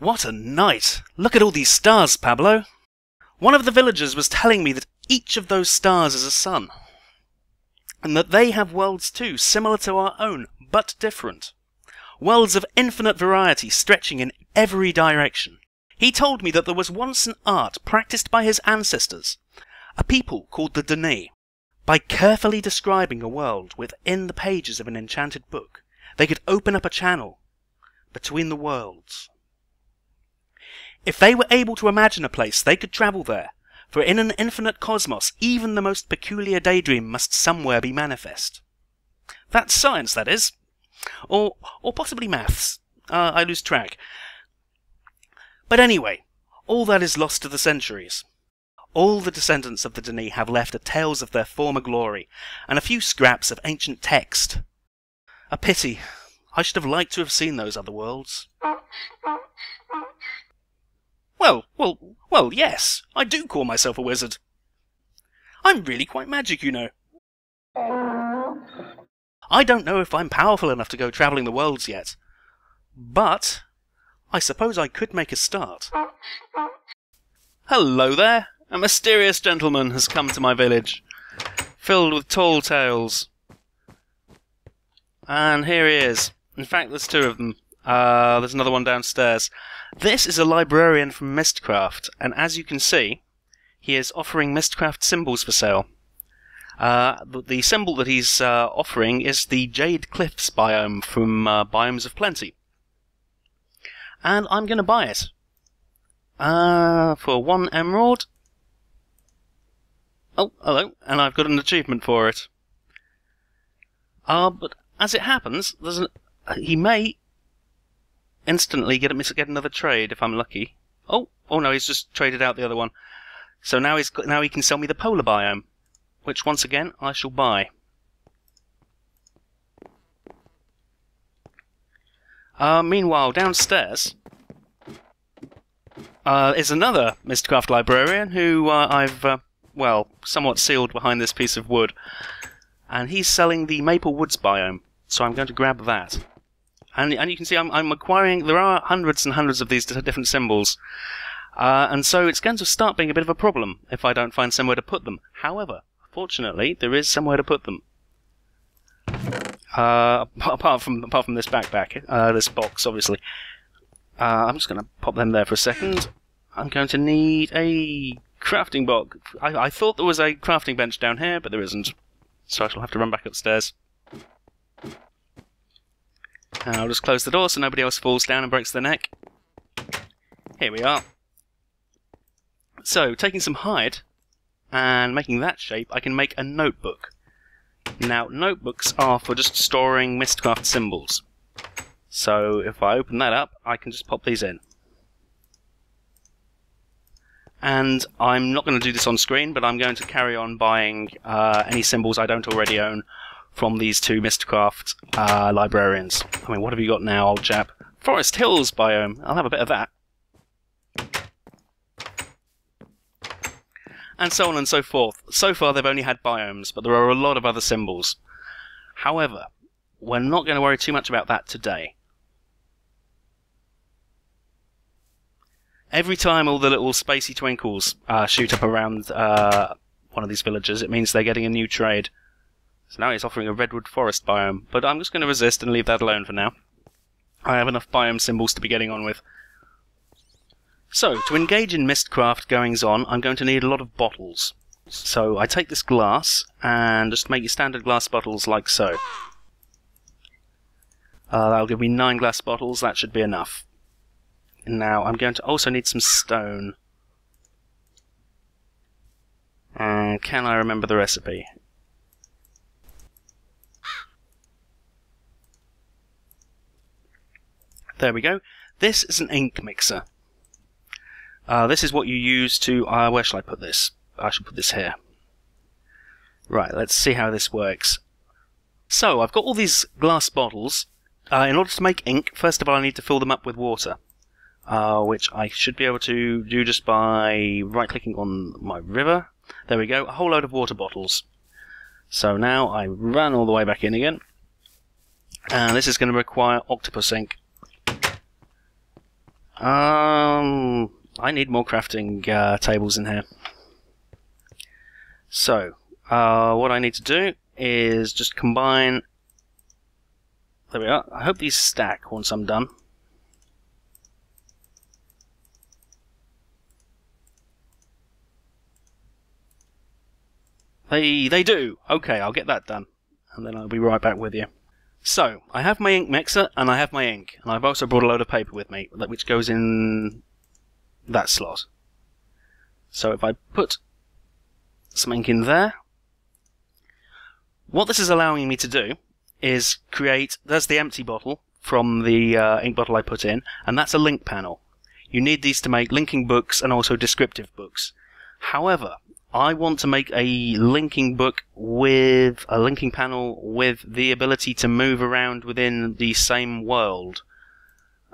What a night! Look at all these stars, Pablo. One of the villagers was telling me that each of those stars is a sun, and that they have worlds too, similar to our own, but different. Worlds of infinite variety stretching in every direction. He told me that there was once an art practiced by his ancestors, a people called the Dene. By carefully describing a world within the pages of an enchanted book, they could open up a channel between the worlds. If they were able to imagine a place, they could travel there, for in an infinite cosmos, even the most peculiar daydream must somewhere be manifest. That's science, that is. Or possibly maths. I lose track. But anyway, all that is lost to the centuries. All the descendants of the Dene have left are tales of their former glory, and a few scraps of ancient text. A pity. I should have liked to have seen those other worlds. Well, yes, I do call myself a wizard. I'm really quite magic, you know. I don't know if I'm powerful enough to go travelling the worlds yet, but I suppose I could make a start. Hello there! A mysterious gentleman has come to my village, filled with tall tales. And here he is. In fact, there's two of them. There's another one downstairs. This is a librarian from Mystcraft, and as you can see, he is offering Mystcraft symbols for sale. The symbol that he's offering is the Jade Cliffs biome from Biomes of Plenty. And I'm going to buy it. For 1 emerald. Oh, hello, and I've got an achievement for it. But as it happens, he may instantly get another trade if I'm lucky. Oh no, he's just traded out the other one. So now he can sell me the polar biome, which once again I shall buy. Meanwhile, downstairs is another Mystcraft librarian who I've somewhat sealed behind this piece of wood, and he's selling the Maple Woods biome. So I'm going to grab that. And you can see I'm acquiring, there are hundreds and hundreds of these different symbols. And so it's going to start being a bit of a problem if I don't find somewhere to put them. However, fortunately, there is somewhere to put them. Apart from this backpack, this box, obviously. I'm just going to pop them there for a second. I'm going to need a crafting box. I thought there was a crafting bench down here, but there isn't. So I shall have to run back upstairs. And I'll just close the door so nobody else falls down and breaks their neck. Here we are. So, taking some hide and making that shape, I can make a notebook. Now, notebooks are for just storing Mystcraft symbols. So, if I open that up, I can just pop these in. And I'm not going to do this on screen, but I'm going to carry on buying any symbols I don't already own from these two Mystcraft librarians. I mean, what have you got now, old chap? Forest Hills biome. I'll have a bit of that. And so on and so forth. So far they've only had biomes, but there are a lot of other symbols. However, we're not going to worry too much about that today. Every time all the little spacey twinkles shoot up around one of these villages, it means they're getting a new trade. So now he's offering a redwood forest biome, but I'm just going to resist and leave that alone for now. I have enough biome symbols to be getting on with. So, to engage in Mystcraft goings-on, I'm going to need a lot of bottles. So I take this glass, and just make your standard glass bottles like so. That'll give me 9 glass bottles, that should be enough. Now, I'm going to also need some stone. And can I remember the recipe? There we go. This is an ink mixer. This is what you use to... where shall I put this? I should put this here. Right, let's see how this works. So, I've got all these glass bottles. In order to make ink, first of all I need to fill them up with water. Which I should be able to do just by right-clicking on my river. There we go, a whole load of water bottles. So now I run all the way back in again. And this is going to require octopus ink. I need more crafting tables in here. So, what I need to do is just combine... There we are. I hope these stack once I'm done. They do! Okay, I'll get that done. And then I'll be right back with you. So, I have my ink mixer, and I have my ink. And I've also brought a load of paper with me, which goes in that slot. So if I put some ink in there, what this is allowing me to do is create... There's the empty bottle from the ink bottle I put in, and that's a link panel. You need these to make linking books and also descriptive books. However, I want to make a linking book with a linking panel with the ability to move around within the same world.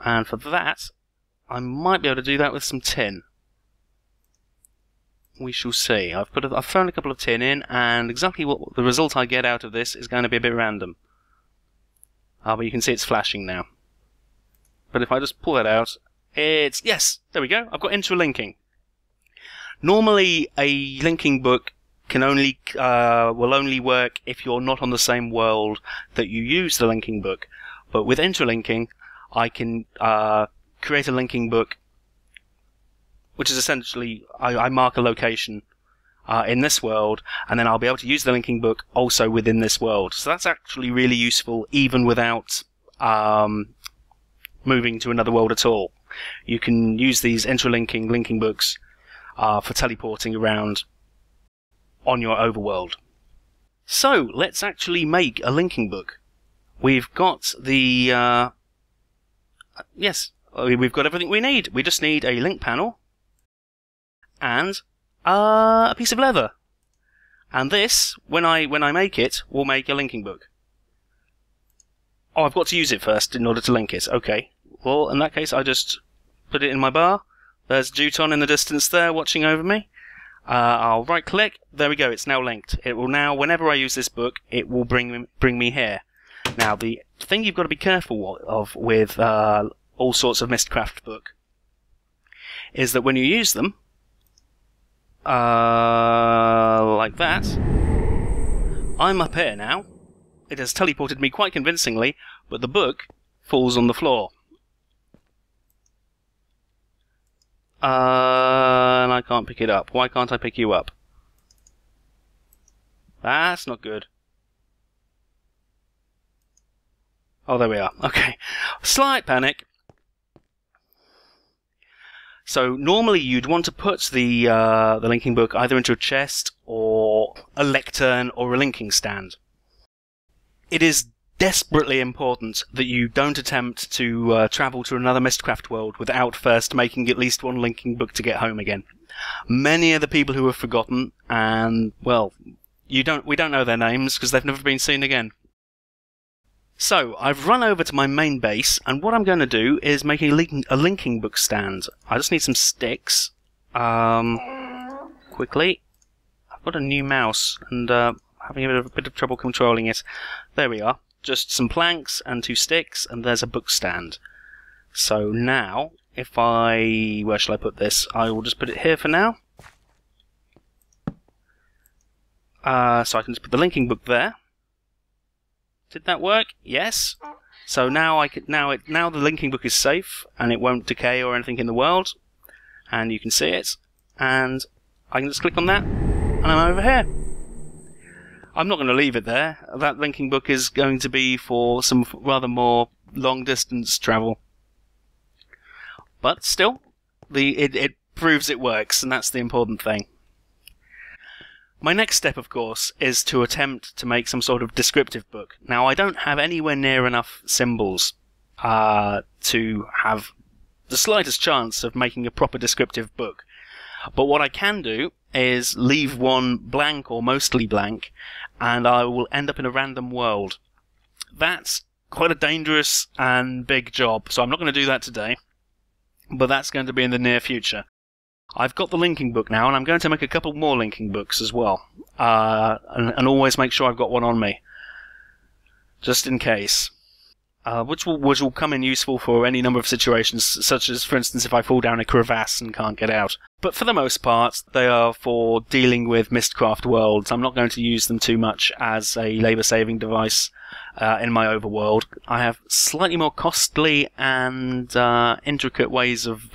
And for that, I might be able to do that with some tin. We shall see. I've thrown a couple of tin in, and exactly what the result I get out of this is going to be a bit random. But you can see it's flashing now. But if I just pull it out, it's... Yes! There we go. I've got interlinking. Normally, a linking book can will only work if you're not on the same world that you use the linking book. But with interlinking, I can create a linking book, which is essentially I mark a location in this world, and then I'll be able to use the linking book also within this world. So that's actually really useful, even without moving to another world at all. You can use these interlinking linking books for teleporting around on your overworld. So, let's actually make a linking book. We've got the... yes, we've got everything we need. We just need a link panel and a piece of leather. And this, when I make it, will make a linking book. Oh, I've got to use it first in order to link it. Okay. Well, in that case, I just put it in my bar. There's Juton in the distance there, watching over me. I'll right-click. There we go. It's now linked. It will now, whenever I use this book, it will bring me here. Now, the thing you've got to be careful of with all sorts of Mystcraft book is that when you use them, like that, I'm up here now. It has teleported me quite convincingly, but the book falls on the floor. And I can't pick it up. Why can't I pick you up? That's not good. Oh, there we are. Okay. Slight panic. So normally you'd want to put the linking book either into a chest or a lectern or a linking stand. It is desperately important that you don't attempt to travel to another Mystcraft world without first making at least one linking book to get home again. Many are the people who have forgotten, and, well, we don't know their names because they've never been seen again. So, I've run over to my main base, and what I'm going to do is make a linking book stand. I just need some sticks. Quickly. I've got a new mouse, and having a bit of trouble controlling it. There we are. Just some planks and 2 sticks, and there's a book stand. So now, if I... where shall I put this? I will just put it here for now. So I can just put the linking book there. Did that work? Yes. So now now the linking book is safe, and it won't decay or anything in the world. And you can see it. And I can just click on that, and I'm over here. I'm not going to leave it there. That linking book is going to be for some rather more long-distance travel. But still, it proves it works, and that's the important thing. My next step, of course, is to attempt to make some sort of descriptive book. Now, I don't have anywhere near enough symbols to have the slightest chance of making a proper descriptive book. But what I can do is leave one blank or mostly blank, and I will end up in a random world. That's quite a dangerous and big job, so I'm not going to do that today, but that's going to be in the near future. I've got the linking book now, and I'm going to make a couple more linking books as well, and always make sure I've got one on me, just in case. which will come in useful for any number of situations, such as, for instance, if I fall down a crevasse and can't get out. But for the most part, they are for dealing with Mystcraft worlds. I'm not going to use them too much as a labour-saving device in my overworld. I have slightly more costly and intricate ways of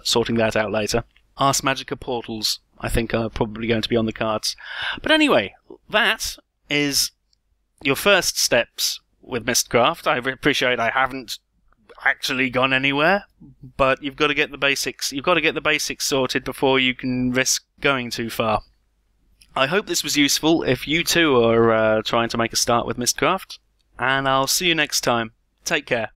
sorting that out later. Ars Magica portals, I think, are probably going to be on the cards. But anyway, that is your first steps with Mystcraft. I appreciate I haven't actually gone anywhere, but you've got to get the basics. You've got to get the basics sorted before you can risk going too far. I hope this was useful if you too are trying to make a start with Mystcraft, and I'll see you next time. Take care.